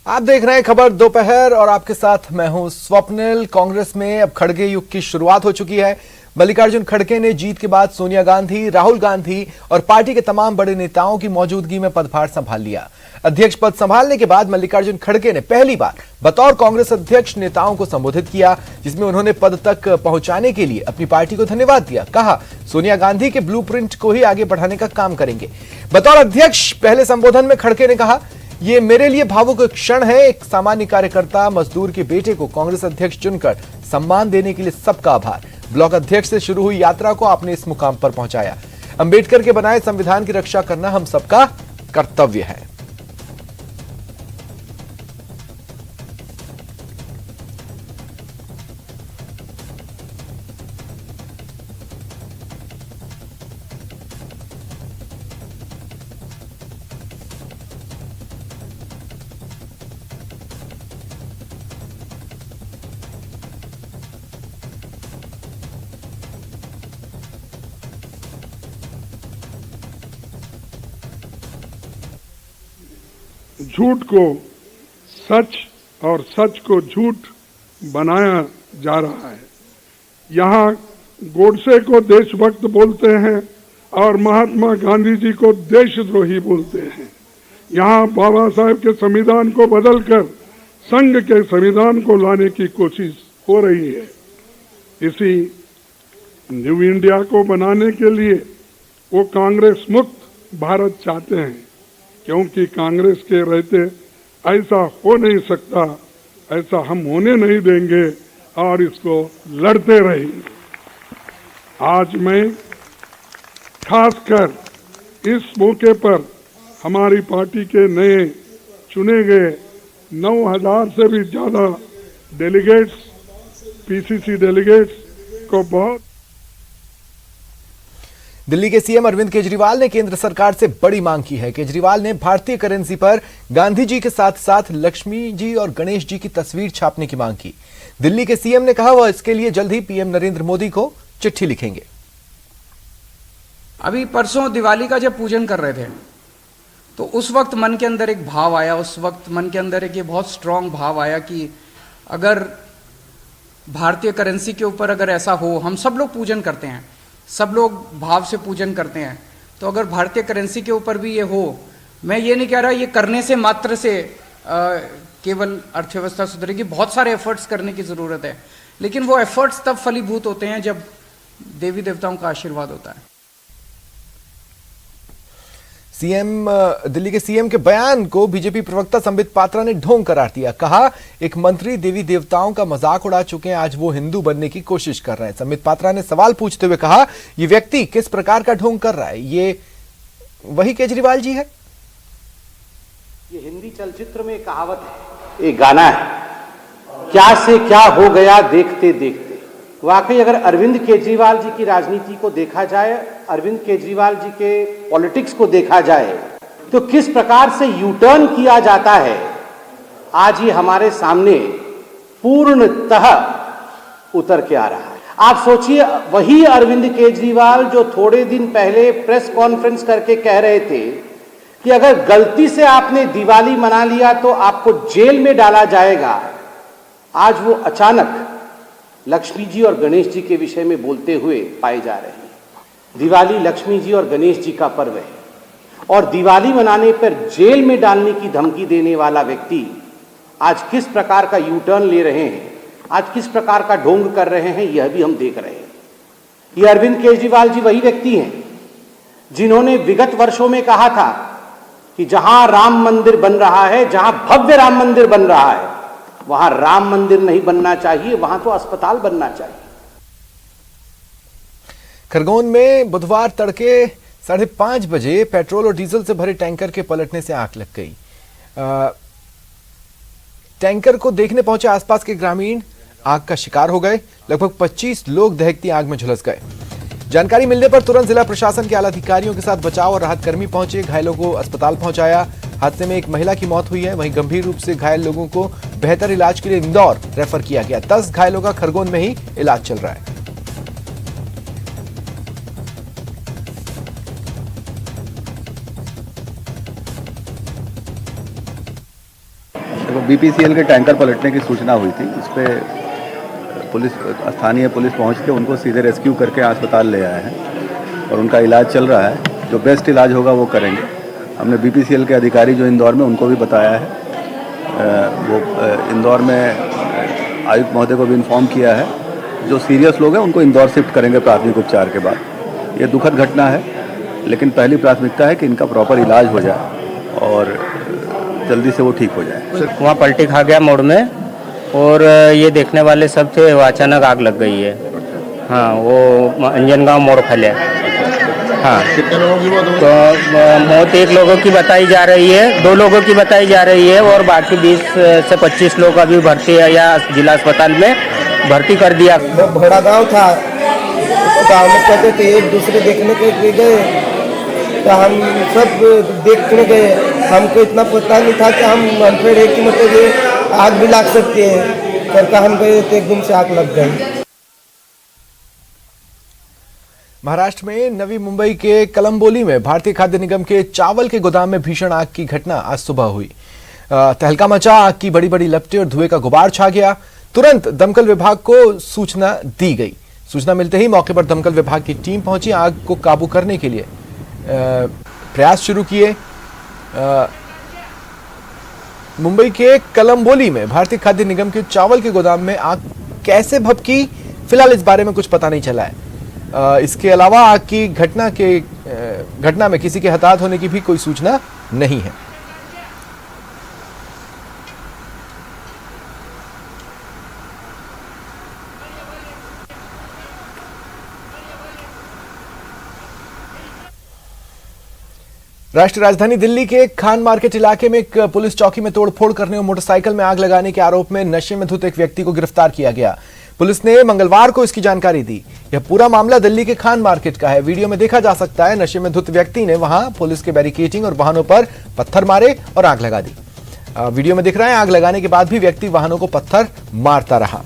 आप देख रहे हैं खबर दोपहर और आपके साथ मैं हूं स्वप्निल। कांग्रेस में अब खड़गे युग की शुरुआत हो चुकी है। मल्लिकार्जुन खड़गे ने जीत के बाद सोनिया गांधी, राहुल गांधी और पार्टी के तमाम बड़े नेताओं की मौजूदगी में पदभार संभाल लिया। अध्यक्ष पद संभालने के बाद मल्लिकार्जुन खड़गे ने पहली बार बतौर कांग्रेस अध्यक्ष नेताओं को संबोधित किया, जिसमें उन्होंने पद तक पहुंचाने के लिए अपनी पार्टी को धन्यवाद दिया। कहा सोनिया गांधी के ब्लूप्रिंट को ही आगे बढ़ाने का काम करेंगे। बतौर अध्यक्ष पहले संबोधन में खड़गे ने कहा, ये मेरे लिए भावुक क्षण है। एक सामान्य कार्यकर्ता मजदूर के बेटे को कांग्रेस अध्यक्ष चुनकर सम्मान देने के लिए सबका आभार। ब्लॉक अध्यक्ष से शुरू हुई यात्रा को आपने इस मुकाम पर पहुंचाया। अंबेडकर के बनाए संविधान की रक्षा करना हम सबका कर्तव्य है। झूठ को सच और सच को झूठ बनाया जा रहा है। यहाँ गोडसे को देशभक्त बोलते हैं और महात्मा गांधी जी को देशद्रोही बोलते हैं। यहाँ बाबा साहेब के संविधान को बदलकर संघ के संविधान को लाने की कोशिश हो रही है। इसी न्यू इंडिया को बनाने के लिए वो कांग्रेस मुक्त भारत चाहते हैं, क्योंकि कांग्रेस के रहते ऐसा हो नहीं सकता, ऐसा हम होने नहीं देंगे और इसको लड़ते रहेंगे। आज मैं खासकर इस मौके पर हमारी पार्टी के नए चुने गए 9,000 से भी ज्यादा डेलीगेट्स, पीसीसी डेलीगेट्स को बहुत। दिल्ली के सीएम अरविंद केजरीवाल ने केंद्र सरकार से बड़ी मांग की है। केजरीवाल ने भारतीय करेंसी पर गांधी जी के साथ साथ लक्ष्मी जी और गणेश जी की तस्वीर छापने की मांग की। दिल्ली के सीएम ने कहा वह इसके लिए जल्द ही पीएम नरेंद्र मोदी को चिट्ठी लिखेंगे। अभी परसों दिवाली का जब पूजन कर रहे थे तो उस वक्त मन के अंदर एक भाव आया, उस वक्त मन के अंदर एक बहुत स्ट्रांग भाव आया कि अगर भारतीय करेंसी के ऊपर अगर ऐसा हो, हम सब लोग पूजन करते हैं, सब लोग भाव से पूजन करते हैं, तो अगर भारतीय करेंसी के ऊपर भी ये हो, मैं ये नहीं कह रहा ये करने से मात्र से केवल अर्थव्यवस्था सुधरेगी, बहुत सारे एफर्ट्स करने की जरूरत है, लेकिन वो एफर्ट्स तब फलीभूत होते हैं जब देवी देवताओं का आशीर्वाद होता है। दिल्ली के सीएम के बयान को बीजेपी प्रवक्ता संबित पात्रा ने ढोंग करार दिया। कहा एक मंत्री देवी देवताओं का मजाक उड़ा चुके हैं, आज वो हिंदू बनने की कोशिश कर रहे हैं। संबित पात्रा ने सवाल पूछते हुए कहा ये व्यक्ति किस प्रकार का ढोंग कर रहा है, ये वही केजरीवाल जी है। ये हिंदी चलचित्र में कहावत है, एक गाना है, क्या से क्या हो गया देखते देखते। वाकई अगर अरविंद केजरीवाल जी की राजनीति को देखा जाए, अरविंद केजरीवाल जी के पॉलिटिक्स को देखा जाए, तो किस प्रकार से यू टर्न किया जाता है, आज ये हमारे सामने पूर्णतः उतर के आ रहा है। आप सोचिए, वही अरविंद केजरीवाल जो थोड़े दिन पहले प्रेस कॉन्फ्रेंस करके कह रहे थे कि अगर गलती से आपने दिवाली मना लिया तो आपको जेल में डाला जाएगा, आज वो अचानक लक्ष्मी जी और गणेश जी के विषय में बोलते हुए पाए जा रहे हैं। दिवाली लक्ष्मी जी और गणेश जी का पर्व है और दिवाली मनाने पर जेल में डालने की धमकी देने वाला व्यक्ति आज किस प्रकार का यू टर्न ले रहे हैं, आज किस प्रकार का ढोंग कर रहे हैं, यह भी हम देख रहे हैं। ये अरविंद केजरीवाल जी वही व्यक्ति हैं जिन्होंने विगत वर्षों में कहा था कि जहां राम मंदिर बन रहा है, जहां भव्य राम मंदिर बन रहा है, वहां राम मंदिर नहीं बनना चाहिए, वहां तो अस्पताल बनना चाहिए। खरगोन में बुधवार तड़के 5:30 बजे पेट्रोल और डीजल से भरे टैंकर के पलटने से आग लग गई। टैंकर को देखने पहुंचे आसपास के ग्रामीण आग का शिकार हो गए। लगभग 25 लोग दहकती आग में झुलस गए। जानकारी मिलने पर तुरंत जिला प्रशासन के आला अधिकारियों के साथ बचाव और राहत कर्मी पहुंचे, घायलों को अस्पताल पहुंचाया। हादसे में एक महिला की मौत हुई है, वहीं गंभीर रूप से घायल लोगों को बेहतर इलाज के लिए इंदौर रेफर किया गया। 10 घायलों का खरगोन में ही इलाज चल रहा है। देखो, बीपीसीएल के टैंकर पलटने की सूचना हुई थी। इस पे पुलिस, स्थानीय पुलिस पहुंच के उनको सीधे रेस्क्यू करके अस्पताल ले आए हैं और उनका इलाज चल रहा है। जो बेस्ट इलाज होगा वो करेंगे। हमने बीपीसीएल के अधिकारी जो इंदौर में, उनको भी बताया है। वो इंदौर में आयुक्त महोदय को भी इन्फॉर्म किया है। जो सीरियस लोग हैं उनको इंदौर शिफ्ट करेंगे प्राथमिक उपचार के बाद। ये दुखद घटना है, लेकिन पहली प्राथमिकता है कि इनका प्रॉपर इलाज हो जाए और जल्दी से वो ठीक हो जाए। वहाँ पलटी खा गया मोड़ में और ये देखने वाले सब थे, वो अचानक आग लग गई है। हाँ, वो अंजनगांव मोड़ फैले। हाँ, कितने लोगों की मौत हुई? तो मौत 1 लोगों की बताई जा रही है, 2 लोगों की बताई जा रही है और बाकी 20 से 25 लोग अभी भर्ती है या जिला अस्पताल में भर्ती कर दिया। बड़ा गांव था, गांव में कहते थे एक दूसरे देखने के लिए गए, तो हम सब देखने गए। हमको इतना पता नहीं था कि हम अनफेड है कि मतलब ये आग भी लग सकती है। करके हम गए तो एकदम से आग लग गई। महाराष्ट्र में नवी मुंबई के कलंबोली में भारतीय खाद्य निगम के चावल के गोदाम में भीषण आग की घटना आज सुबह हुई। तहलका मचा, आग की बड़ी बड़ी लपटें और धुएं का गुबार छा गया। तुरंत दमकल विभाग को सूचना दी गई। सूचना मिलते ही मौके पर दमकल विभाग की टीम पहुंची, आग को काबू करने के लिए प्रयास शुरू किए। मुंबई के कलंबोली में भारतीय खाद्य निगम के चावल के गोदाम में आग कैसे भभकी, फिलहाल इस बारे में कुछ पता नहीं चला है। इसके अलावा आग की घटना में किसी के हताहत होने की भी कोई सूचना नहीं है। राष्ट्रीय राजधानी दिल्ली के खान मार्केट इलाके में एक पुलिस चौकी में तोड़फोड़ करने और मोटरसाइकिल में आग लगाने के आरोप में नशे में धुत एक व्यक्ति को गिरफ्तार किया गया। पुलिस ने मंगलवार को इसकी जानकारी दी। यह पूरा मामला दिल्ली के खान मार्केट का है। वीडियो में देखा जा सकता है, नशे में धुत व्यक्ति ने वहां पुलिस के बैरिकेडिंग और वाहनों पर पत्थर मारे और आग लगा दी। वीडियो में दिख रहा है, आग लगाने के बाद भी व्यक्ति वाहनों को पत्थर मारता रहा।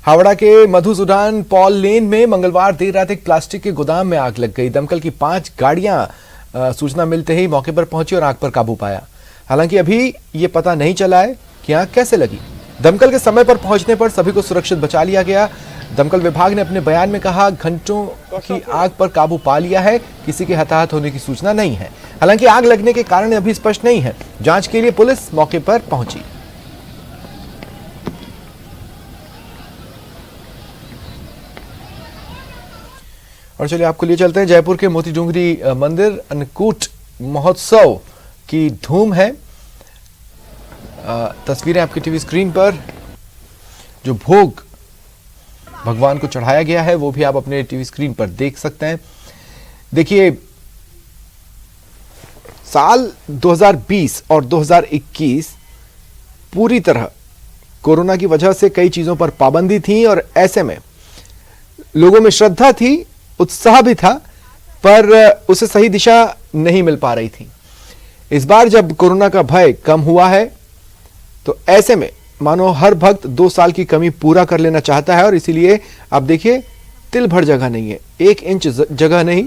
हावड़ा के मधुसूदन पॉल लेन में मंगलवार देर रात एक प्लास्टिक के गोदाम में आग लग गई। दमकल की 5 गाड़ियां सूचना मिलते ही मौके पर पहुंची और आग पर काबू पाया। हालांकि अभी ये पता नहीं चला है कि आग कैसे लगी। दमकल के समय पर पहुंचने पर सभी को सुरक्षित बचा लिया गया। दमकल विभाग ने अपने बयान में कहा, घंटों की आग पर काबू पा लिया है, किसी के हताहत होने की सूचना नहीं है। हालांकि आग लगने के कारण अभी स्पष्ट नहीं है। जांच के लिए पुलिस मौके पर पहुंची। और चलिए आपको लिए चलते हैं जयपुर के मोती डूंगरी मंदिर। अन्नकूट महोत्सव की धूम है। तस्वीरें आपकी टीवी स्क्रीन पर। जो भोग भगवान को चढ़ाया गया है वो भी आप अपने टीवी स्क्रीन पर देख सकते हैं। देखिए, साल 2020 और 2021 पूरी तरह कोरोना की वजह से कई चीजों पर पाबंदी थी और ऐसे में लोगों में श्रद्धा थी, उत्साह भी था, पर उसे सही दिशा नहीं मिल पा रही थी। इस बार जब कोरोना का भय कम हुआ है तो ऐसे में मानो हर भक्त 2 साल की कमी पूरा कर लेना चाहता है और इसीलिए आप देखिए, तिल भर जगह नहीं है, 1 इंच जगह नहीं,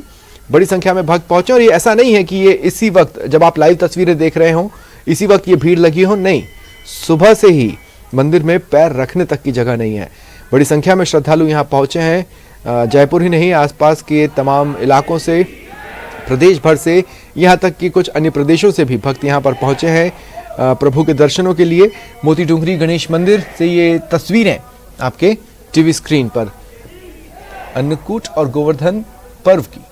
बड़ी संख्या में भक्त पहुंचे। और ये ऐसा नहीं है कि ये इसी वक्त, जब आप लाइव तस्वीरें देख रहे हो, इसी वक्त ये भीड़ लगी हो, नहीं, सुबह से ही मंदिर में पैर रखने तक की जगह नहीं है। बड़ी संख्या में श्रद्धालु यहाँ पहुंचे हैं। जयपुर ही नहीं, आसपास के तमाम इलाकों से, प्रदेश भर से, यहाँ तक कि कुछ अन्य प्रदेशों से भी भक्त यहाँ पर पहुंचे हैं प्रभु के दर्शनों के लिए। मोती डूंगरी गणेश मंदिर से ये तस्वीरें आपके टीवी स्क्रीन पर। अन्नकूट और गोवर्धन पर्व की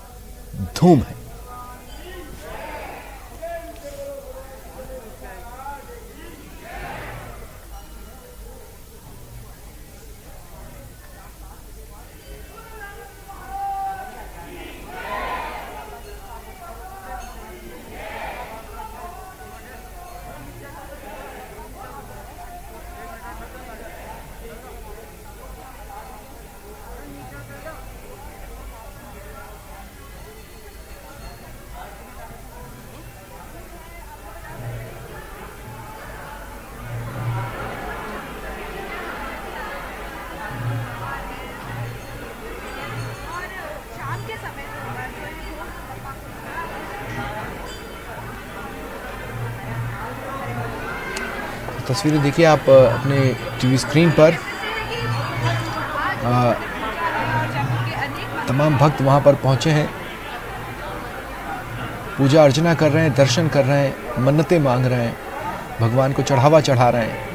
धूम है। तस्वीरें देखिए आप अपने टीवी स्क्रीन पर। तमाम भक्त वहां पर पहुंचे हैं, पूजा अर्चना कर रहे हैं, दर्शन कर रहे हैं, मन्नतें मांग रहे हैं, भगवान को चढ़ावा चढ़ा रहे हैं।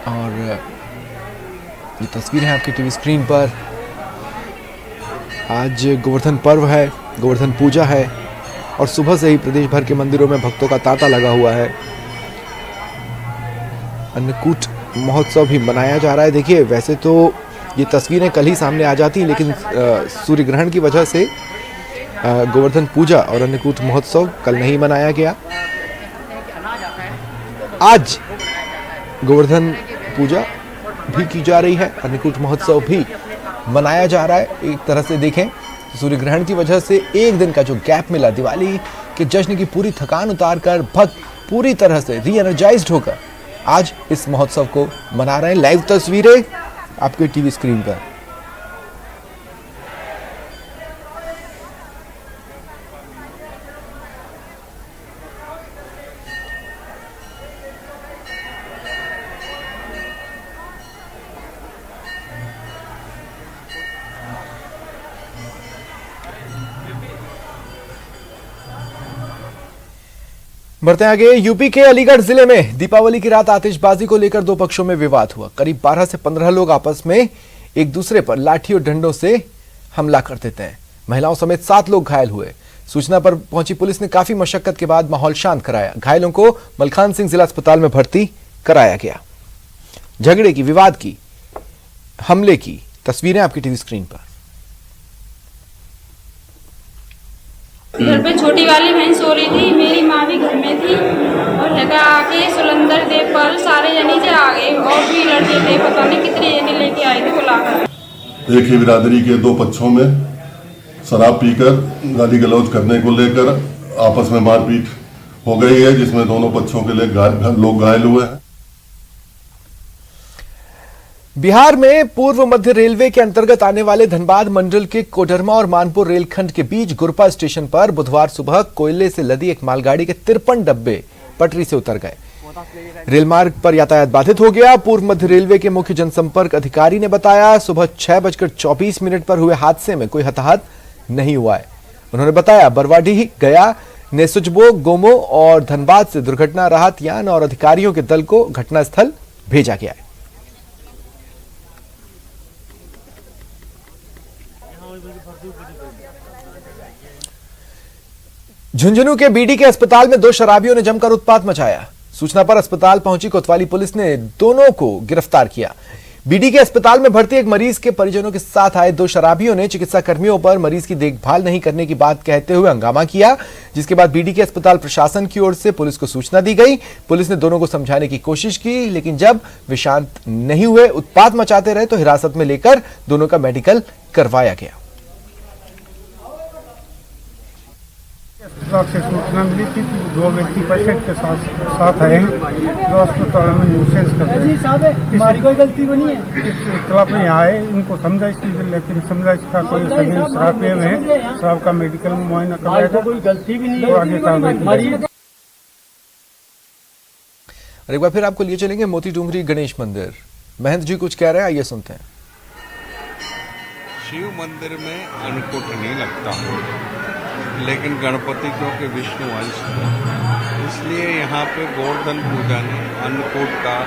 और ये तस्वीरें हैं आपकी टीवी स्क्रीन पर। आज गोवर्धन पर्व है, गोवर्धन पूजा है और सुबह से ही प्रदेश भर के मंदिरों में भक्तों का तांता लगा हुआ है। अन्नकूट महोत्सव भी मनाया जा रहा है। देखिए वैसे तो ये तस्वीरें कल ही सामने आ जाती हैं, लेकिन सूर्य ग्रहण की वजह से गोवर्धन पूजा और अन्नकूट महोत्सव कल नहीं मनाया गया। आज गोवर्धन पूजा भी की जा रही है, अन्नकूट महोत्सव भी मनाया जा रहा है। एक तरह से देखें तो सूर्य ग्रहण की वजह से एक दिन का जो गैप मिला, दिवाली के जश्न की पूरी थकान उतारकर भक्त पूरी तरह से री एनर्जाइज्ड होकर आज इस महोत्सव को मना रहे हैं। लाइव तस्वीरें आपके टीवी स्क्रीन पर। बढ़ते आगे, यूपी के अलीगढ़ जिले में दीपावली की रात आतिशबाजी को लेकर दो पक्षों में विवाद हुआ। करीब 12 से 15 लोग आपस में एक दूसरे पर लाठी और डंडों से हमला कर देते हैं। महिलाओं समेत 7 लोग घायल हुए। सूचना पर पहुंची पुलिस ने काफी मशक्कत के बाद माहौल शांत कराया। घायलों को मलखान सिंह जिला अस्पताल में भर्ती कराया गया। झगड़े की, विवाद की, हमले की तस्वीरें आपकी टीवी स्क्रीन पर। घर पे छोटी वाली बहन सो रही थी, मेरी माँ भी घर में थी और हैगा आके सुलंदर देवपाल सारे जने से आ गए और भी लड़के थे, पता नहीं कितने जने लेके आए थे बुलाकर। एक ही बिरादरी के दो पक्षों में शराब पीकर गाली गलौज करने को लेकर आपस में मारपीट हो गई है, जिसमें दोनों पक्षों के लोग घायल हुए हैं। बिहार में पूर्व मध्य रेलवे के अंतर्गत आने वाले धनबाद मंडल के कोडरमा और मानपुर रेलखंड के बीच गुरपा स्टेशन पर बुधवार सुबह कोयले से लदी एक मालगाड़ी के 53 डब्बे पटरी से उतर गए। रेलमार्ग पर यातायात बाधित हो गया। पूर्व मध्य रेलवे के मुख्य जनसंपर्क अधिकारी ने बताया, सुबह 6:24 पर हुए हादसे में कोई हताहत नहीं हुआ है। उन्होंने बताया, बरवाडीह, गया, नेसुचबो, गोमो और धनबाद से दुर्घटना राहत यान और अधिकारियों के दल को घटनास्थल भेजा गया है। झुंझुनू के बीडी के अस्पताल में 2 शराबियों ने जमकर उत्पात मचाया। सूचना पर अस्पताल पहुंची कोतवाली पुलिस ने दोनों को गिरफ्तार किया। बीडी के अस्पताल में भर्ती एक मरीज के परिजनों के साथ आए 2 शराबियों ने चिकित्सा कर्मियों पर मरीज की देखभाल नहीं करने की बात कहते हुए हंगामा किया, जिसके बाद बीडी के अस्पताल प्रशासन की ओर से पुलिस को सूचना दी गई। पुलिस ने दोनों को समझाने की कोशिश की, लेकिन जब वे शांत नहीं हुए, उत्पात मचाते रहे तो हिरासत में लेकर दोनों का मेडिकल करवाया गया। अस्पताल से सूचना मिली थी कि 2 व्यक्ति पेशेंट के साथ आए हैं जो अस्पताल में न्यूसेंस करते हैं। हमारी कोई गलती नहीं है। इतला पे यहाँ आए, इनको समझाइश की, लेकिन समझाइश का कोई सही शराब पे में शराब का मेडिकल मुआयना कराया था, कोई गलती भी नहीं है। आगे कार्रवाई। और एक बार फिर आपको लिए चलेंगे मोती डूंगरी गणेश मंदिर। महंत जी कुछ कह रहे हैं, आइए सुनते हैं। शिव मंदिर में अन्नकूट नहीं लगता, लेकिन गणपति क्योंकि विष्णु अंश है, इसलिए यहाँ पे गोवर्धन पूजा ने अन्नकूट का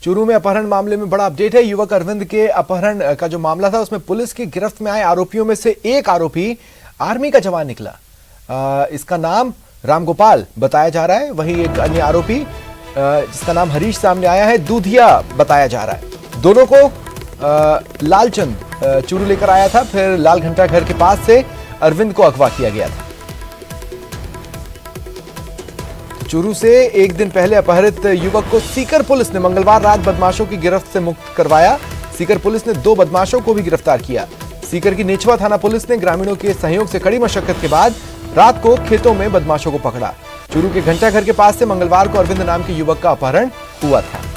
चूरू में अपहरण मामले में बड़ा अपडेट है। युवक अरविंद के अपहरण का जो मामला था, उसमें पुलिस की गिरफ्त में आए आरोपियों में से एक आरोपी आर्मी का जवान निकला। इसका नाम रामगोपाल बताया जा रहा है। वहीं एक अन्य आरोपी जिसका नाम हरीश सामने आया है, दूधिया बताया जा रहा है। दोनों को लालचंद चूरू लेकर आया था। फिर लाल घंटा घर के पास से अरविंद को अगवा किया गया था। चूरू से एक दिन पहले अपहरित युवक को सीकर पुलिस ने मंगलवार रात बदमाशों की गिरफ्त से मुक्त करवाया। सीकर पुलिस ने 2 बदमाशों को भी गिरफ्तार किया। सीकर की नेछवा थाना पुलिस ने ग्रामीणों के सहयोग से कड़ी मशक्कत के बाद रात को खेतों में बदमाशों को पकड़ा। चूरू के घंटाघर के पास से मंगलवार को अरविंद नाम के युवक का अपहरण हुआ था।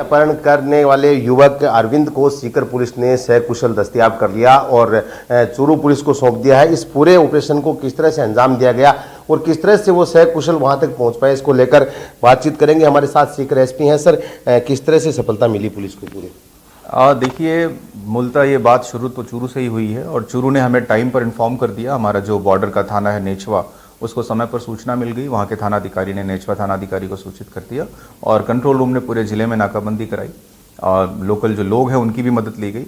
अपहरण करने वाले युवक अरविंद को सीकर पुलिस ने सकुशल दस्तयाब कर लिया और चूरू पुलिस को सौंप दिया है। इस पूरे ऑपरेशन को किस तरह से अंजाम दिया गया और किस तरह से वो सकुशल वहां तक पहुंच पाए, इसको लेकर बातचीत करेंगे। हमारे साथ सीकर एसपी हैं। सर, किस तरह से सफलता मिली पुलिस को पूरे? देखिए, मूलतः ये बात शुरू तो चूरू से ही हुई है और चूरू ने हमें टाइम पर इन्फॉर्म कर दिया। हमारा जो बॉर्डर का थाना है नेछवा, उसको समय पर सूचना मिल गई। वहाँ के थानाधिकारी ने नेछवा थानाधिकारी को सूचित कर दिया और कंट्रोल रूम ने पूरे ज़िले में नाकाबंदी कराई और लोकल जो लोग हैं उनकी भी मदद ली गई।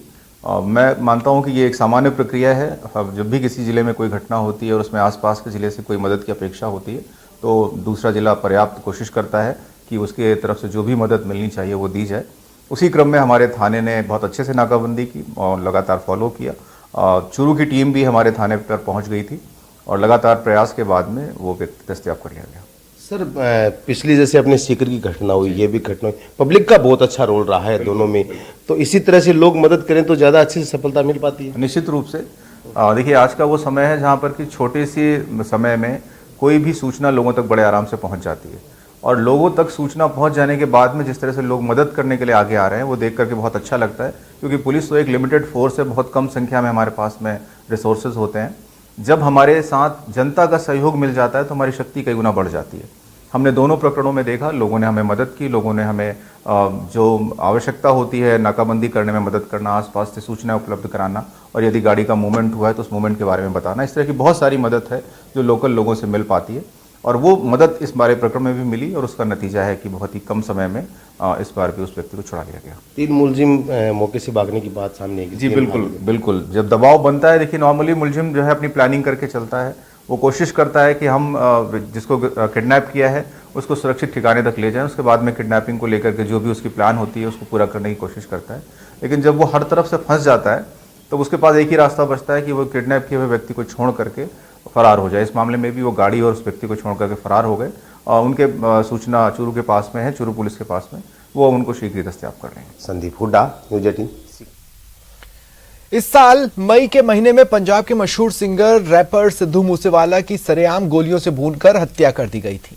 मैं मानता हूँ कि ये एक सामान्य प्रक्रिया है। जब भी किसी ज़िले में कोई घटना होती है और उसमें आसपास के ज़िले से कोई मदद की अपेक्षा होती है तो दूसरा ज़िला पर्याप्त कोशिश करता है कि उसके तरफ से जो भी मदद मिलनी चाहिए वो दी जाए। उसी क्रम में हमारे थाने ने बहुत अच्छे से नाकाबंदी की और लगातार फॉलो किया। चूरू की टीम भी हमारे थाने पर पहुँच गई थी और लगातार प्रयास के बाद में वो व्यक्ति दस्तयाब कर लिया गया। सर, पिछली जैसे अपने सीकर की घटना हुई, ये भी घटना हुई, पब्लिक का बहुत अच्छा रोल रहा है दोनों में, तो इसी तरह से लोग मदद करें तो ज़्यादा अच्छी से सफलता मिल पाती है। निश्चित रूप से देखिए, आज का वो समय है जहाँ पर कि छोटे से समय में कोई भी सूचना लोगों तक बड़े आराम से पहुँच जाती है और लोगों तक सूचना पहुँच जाने के बाद में जिस तरह से लोग मदद करने के लिए आगे आ रहे हैं वो देख करके बहुत अच्छा लगता है, क्योंकि पुलिस तो एक लिमिटेड फोर्स है, बहुत कम संख्या में हमारे पास में रिसोर्सेज होते हैं। जब हमारे साथ जनता का सहयोग मिल जाता है तो हमारी शक्ति कई गुना बढ़ जाती है। हमने दोनों प्रकरणों में देखा, लोगों ने हमें मदद की, लोगों ने हमें जो आवश्यकता होती है नाकाबंदी करने में मदद करना, आसपास से सूचना उपलब्ध कराना और यदि गाड़ी का मूवमेंट हुआ है तो उस मूवमेंट के बारे में बताना। इस तरह की बहुत सारी मदद है जो लोकल लोगों से मिल पाती है और वो मदद इस बारे प्रकरण में भी मिली और उसका नतीजा है कि बहुत ही कम समय में इस बार भी उस व्यक्ति को छुड़ा लिया गया। 3 मुलजिम मौके से भागने की बात सामने आई। जी बिल्कुल, जब दबाव बनता है, देखिए नॉर्मली मुलजिम जो है अपनी प्लानिंग करके चलता है। वो कोशिश करता है कि हम जिसको किडनैप किया है उसको सुरक्षित ठिकाने तक ले जाएं, उसके बाद में किडनैपिंग को लेकर के जो भी उसकी प्लान होती है उसको पूरा करने की कोशिश करता है। लेकिन जब वो हर तरफ से फंस जाता है तो उसके पास एक ही रास्ता बचता है कि वो किडनैप किए हुए व्यक्ति को छोड़ करके फरार हो जाए। इस मामले में भी वो गाड़ी और उस व्यक्ति को छोड़ करके फरार हो गए और उनके सूचना चूरू के पास में है, चूरू पुलिस के पास में, वो उनको शीघ्र ही दस्तयाब कर लेंगे। संदीप हुड्डा, न्यूज़ 18। इस साल मई के महीने में पंजाब के मशहूर सिंगर रैपर सिद्धू मूसेवाला की सरेआम गोलियों से भूनकर हत्या कर दी गई थी।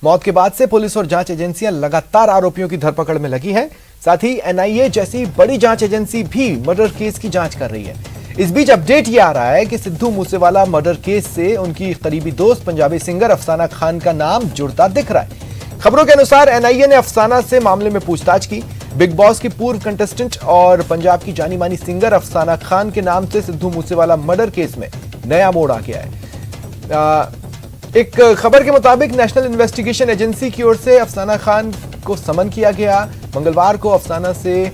मौत के बाद से पुलिस और जांच एजेंसियां लगातार आरोपियों की धरपकड़ में लगी है। साथ ही एनआईए जैसी बड़ी जांच एजेंसी भी मर्डर केस की जांच कर रही है। इस बीच अपडेट ये आ रहा है कि सिद्धू मूसेवाला मर्डर केस से उनकी करीबी दोस्त पंजाबी सिंगर अफसाना खान का नाम जुड़ता दिख रहा है। खबरों के अनुसार एनआईए ने अफसाना से मामले में पूछताछ की। बिग बॉस की पूर्व कंटेस्टेंट और पंजाब की जानी मानी सिंगर अफसाना खान के नाम से सिद्धू मूसेवाला मर्डर केस में नया मोड़ आ गया है। एक खबर के मुताबिक नेशनल इन्वेस्टिगेशन एजेंसी की ओर से अफसाना खान को समन किया गया। मंगलवार को अफसाना से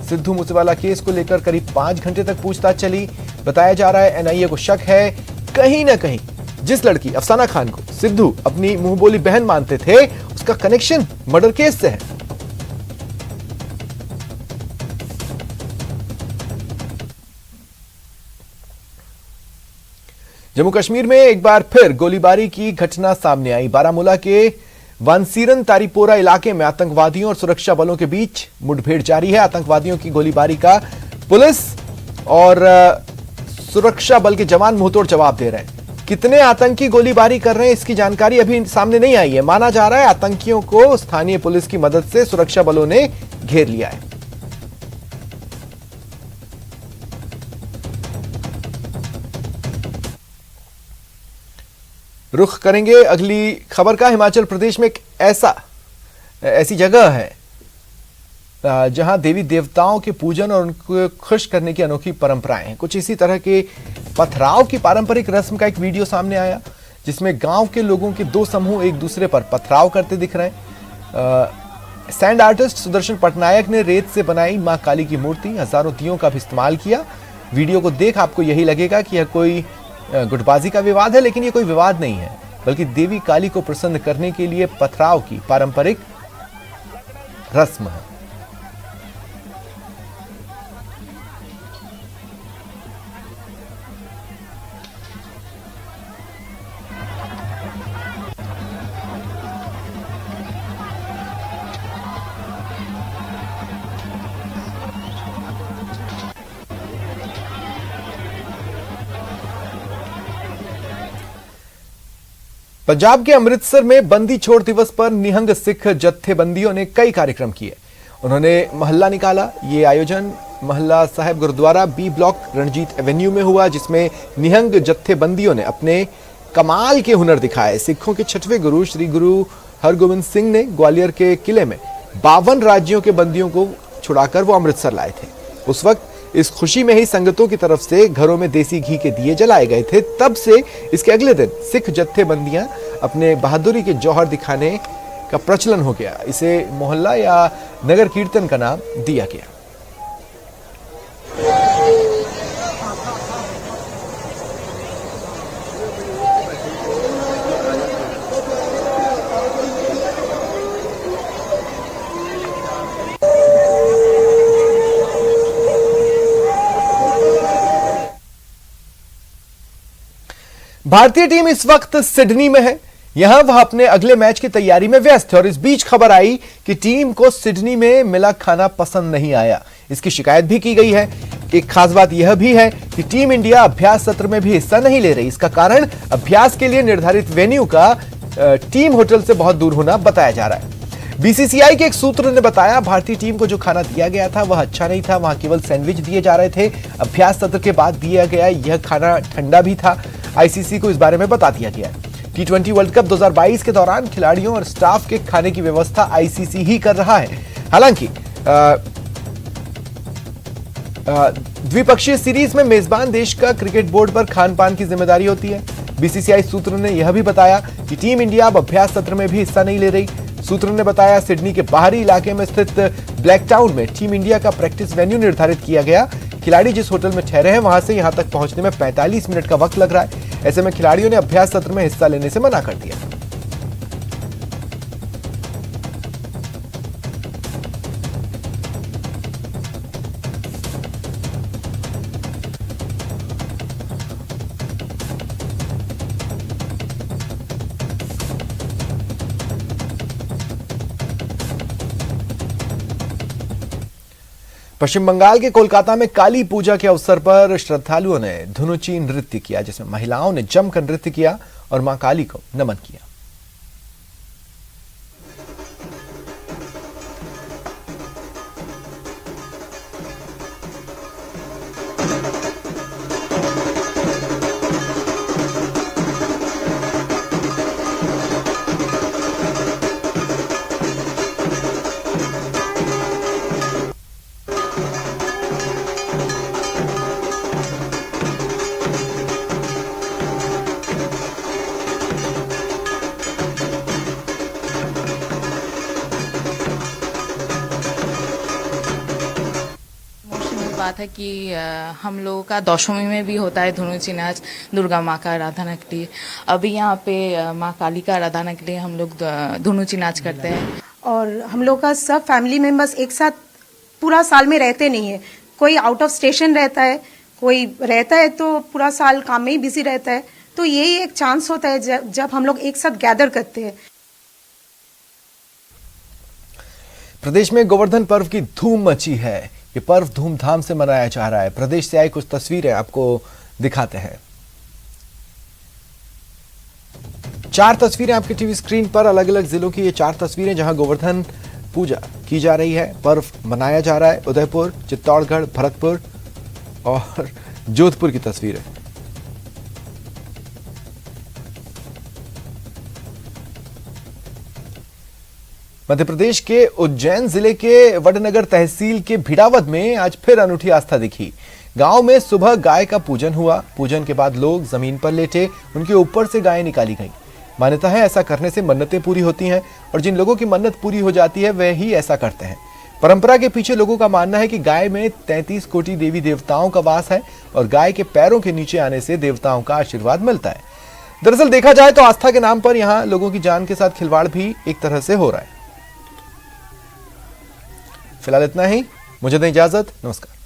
सिद्धू मूसेवाला केस को लेकर करीब 5 घंटे तक पूछताछ चली। बताया जा रहा है एनआईए को शक है कहीं ना कहीं जिस लड़की अफसाना खान को सिद्धू अपनी मुंहबोली बहन मानते थे उसका कनेक्शन मर्डर केस से है। जम्मू कश्मीर में एक बार फिर गोलीबारी की घटना सामने आई। बारामूला के वानसीरन तारीपोरा इलाके में आतंकवादियों और सुरक्षा बलों के बीच मुठभेड़ जारी है। आतंकवादियों की गोलीबारी का पुलिस और सुरक्षा बल के जवान मुंहतोड़ जवाब दे रहे हैं। कितने आतंकी गोलीबारी कर रहे हैं इसकी जानकारी अभी सामने नहीं आई है। माना जा रहा है आतंकियों को स्थानीय पुलिस की मदद से सुरक्षा बलों ने घेर लिया है। रुख करेंगे अगली खबर का। हिमाचल प्रदेश में एक ऐसी जगह है जहां देवी देवताओं के पूजन और उनको खुश करने की अनोखी परंपराएं हैं। कुछ इसी तरह के पथराव की पारंपरिक रस्म का एक वीडियो सामने आया जिसमें गांव के लोगों के 2 समूह एक दूसरे पर पथराव करते दिख रहे हैं। सैंड आर्टिस्ट सुदर्शन पटनायक ने रेत से बनाई मां काली की मूर्ति, हजारों दियों का भी इस्तेमाल किया। वीडियो को देख आपको यही लगेगा कि यह कोई गुटबाजी का विवाद है, लेकिन यह कोई विवाद नहीं है, बल्कि देवी काली को प्रसन्न करने के लिए पथराव की पारंपरिक रस्म है। पंजाब के अमृतसर में बंदी छोड़ दिवस पर निहंग सिख जत्थेबंदियों ने कई कार्यक्रम किए। उन्होंने महल्ला निकाला। ये आयोजन Mahalla Sahib Gurdwara B block Ranjit Avenue में हुआ, जिसमें निहंग जत्थेबंदियों ने अपने कमाल के हुनर दिखाए। सिखों के 6वें गुरु श्री गुरु हरगोबिंद सिंह ने ग्वालियर के किले में 52 राज्यों के बंदियों को छुड़ाकर वो अमृतसर लाए थे। उस वक्त इस खुशी में ही संगतों की तरफ से घरों में देसी घी के दिए जलाए गए थे। तब से इसके अगले दिन सिख जत्थेबंदियां अपने बहादुरी के जौहर दिखाने का प्रचलन हो गया। इसे मोहल्ला या नगर कीर्तन का नाम दिया गया। भारतीय टीम इस वक्त सिडनी में है। यहां वह अपने अगले मैच की तैयारी में व्यस्त है और इस बीच खबर आई कि टीम को सिडनी में मिला खाना पसंद नहीं आया। इसकी शिकायत भी की गई है। एक खास बात यह भी है कि टीम इंडिया अभ्यास सत्र में भी हिस्सा नहीं ले रही। इसका कारण अभ्यास के लिए निर्धारित वेन्यू का टीम होटल से बहुत दूर होना बताया जा रहा है। बीसीसीआई के एक सूत्र ने बताया, भारतीय टीम को जो खाना दिया गया था वह अच्छा नहीं था। वहां केवल सैंडविच दिए जा रहे थे। अभ्यास सत्र के बाद दिया गया यह खाना ठंडा भी था। आईसीसी को इस बारे में बता दिया गया है। T20 वर्ल्ड कप 2022 के दौरान खिलाड़ियों और स्टाफ के खाने की व्यवस्था आईसीसी ही कर रहा है। हालांकि द्विपक्षीय सीरीज में मेजबान देश का क्रिकेट बोर्ड पर खान पान की जिम्मेदारी होती है। बीसीसीआई सूत्र ने यह भी बताया कि टीम इंडिया अब अभ्यास सत्र में भी हिस्सा नहीं ले रही। सूत्र ने बताया, सिडनी के बाहरी इलाके में स्थित ब्लैक टाउन में टीम इंडिया का प्रैक्टिस वेन्यू निर्धारित किया गया। खिलाड़ी जिस होटल में ठहरे हैं वहां से यहां तक पहुंचने में 45 मिनट का वक्त लग रहा है। ऐसे में खिलाड़ियों ने अभ्यास सत्र में हिस्सा लेने से मना कर दिया। पश्चिम बंगाल के कोलकाता में काली पूजा के अवसर पर श्रद्धालुओं ने धुनुची नृत्य किया, जिसमें महिलाओं ने जमकर नृत्य किया और मां काली को नमन किया। बात है कि हम लोगों का दशमी में भी होता है धुनुची नाच, दुर्गा माँ का आराधना के लिए। अभी यहाँ पे माँ काली का आराधना के लिए हम लोग धुनुची नाच करते हैं। और हम लोग का सब फैमिली मेंबर्स एक साथ पूरा साल में रहते नहीं है। कोई आउट ऑफ स्टेशन रहता है, कोई रहता है तो पूरा साल काम में ही बिजी रहता है। तो यही एक चांस होता है जब हम लोग एक साथ गैदर करते हैं। प्रदेश में गोवर्धन पर्व की धूम मची है। ये पर्व धूमधाम से मनाया जा रहा है। प्रदेश से आई कुछ तस्वीरें आपको दिखाते हैं। 4 तस्वीरें आपके टीवी स्क्रीन पर, अलग अलग जिलों की ये 4 तस्वीरें जहां गोवर्धन पूजा की जा रही है, पर्व मनाया जा रहा है। उदयपुर, चित्तौड़गढ़, भरतपुर और जोधपुर की तस्वीरें। मध्य प्रदेश के उज्जैन जिले के वडनगर तहसील के भिड़ावद में आज फिर अनूठी आस्था दिखी। गांव में सुबह गाय का पूजन हुआ। पूजन के बाद लोग जमीन पर लेटे उनके ऊपर से गायें निकाली गईं। मान्यता है ऐसा करने से मन्नतें पूरी होती हैं और जिन लोगों की मन्नत पूरी हो जाती है वह ही ऐसा करते हैं। परंपरा के पीछे लोगों का मानना है कि गाय में 33 कोटि देवी देवताओं का वास है और गाय के पैरों के नीचे आने से देवताओं का आशीर्वाद मिलता है। दरअसल देखा जाए तो आस्था के नाम पर यहाँ लोगों की जान के साथ खिलवाड़ भी एक तरह से हो रहा है। फिलहाल इतना ही, मुझे दें इजाजत, नमस्कार।